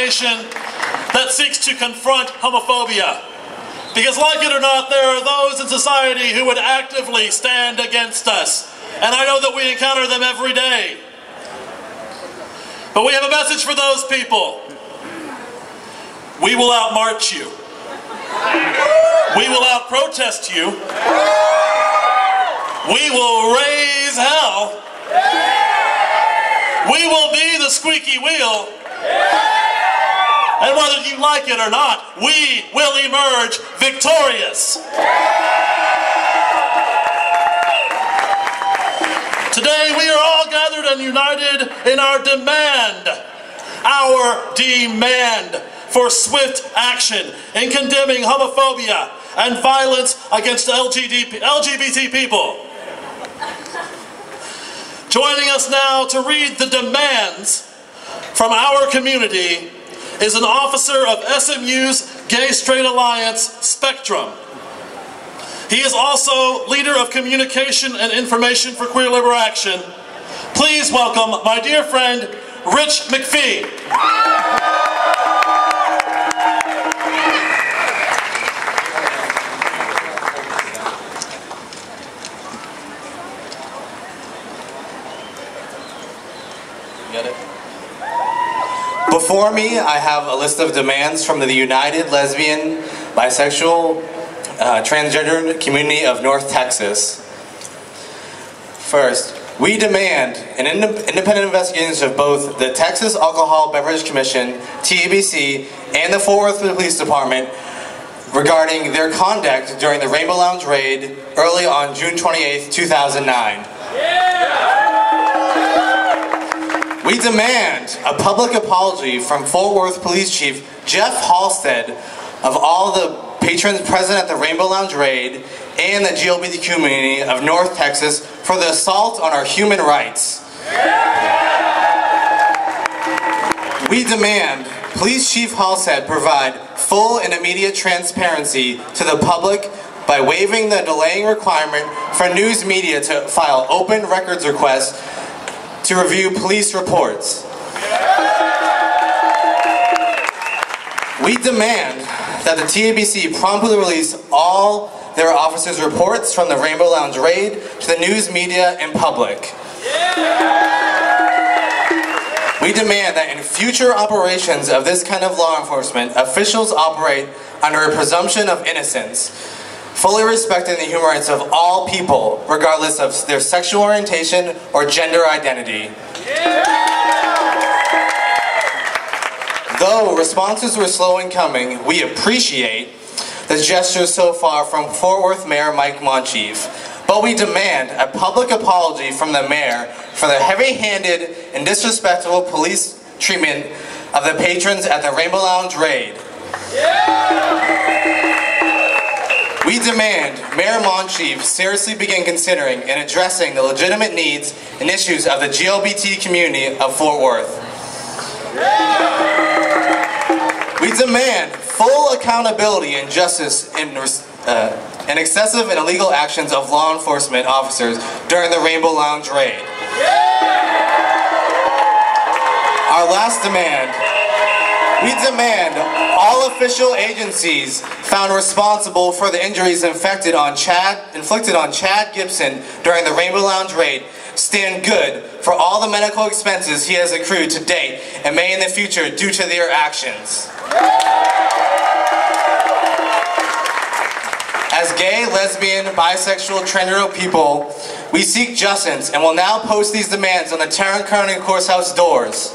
organization that seeks to confront homophobia. Because like it or not, there are those in society who would actively stand against us. And I know that we encounter them every day. But we have a message for those people. We will outmarch you. We will outprotest you. We will raise hell. We will be the squeaky wheel. And whether you like it or not, we will emerge victorious. Today we are all gathered and united in our demand for swift action in condemning homophobia and violence against LGBT people. Joining us now to read the demands from our community is an officer of SMU's Gay Straight Alliance Spectrum. He is also leader of communication and information for Queer Liber Action. Please welcome my dear friend, Rich McPhee. Get it? Before me, I have a list of demands from the United Lesbian, Bisexual, Transgender Community of North Texas. First, we demand an independent investigation of both the Texas Alcohol Beverage Commission, TABC, and the Fort Worth Police Department regarding their conduct during the Rainbow Lounge raid early on June 28, 2009. We demand a public apology from Fort Worth Police Chief Jeff Halstead of all the patrons present at the Rainbow Lounge raid and the LGBT community of North Texas for the assault on our human rights. We demand Police Chief Halstead provide full and immediate transparency to the public by waiving the delaying requirement for news media to file open records requests to review police reports. We demand that the TABC promptly release all their officers' reports from the Rainbow Lounge raid to the news media and public. We demand that in future operations of this kind of law enforcement, officials operate under a presumption of innocence, fully respecting the human rights of all people, regardless of their sexual orientation or gender identity. Though responses were slow in coming, we appreciate the gestures so far from Fort Worth Mayor Mike Monchief, but we demand a public apology from the mayor for the heavy-handed and disrespectful police treatment of the patrons at the Rainbow Lounge raid. We demand Mayor Monchief seriously begin considering and addressing the legitimate needs and issues of the LGBT community of Fort Worth. We demand full accountability and justice in excessive and illegal actions of law enforcement officers during the Rainbow Lounge raid. Our last demand, we demand all official agencies found responsible for the injuries inflicted on Chad Gibson during the Rainbow Lounge raid stand good for all the medical expenses he has accrued to date and may in the future due to their actions. As gay, lesbian, bisexual, transgender people, we seek justice and will now post these demands on the Tarrant County Courthouse doors.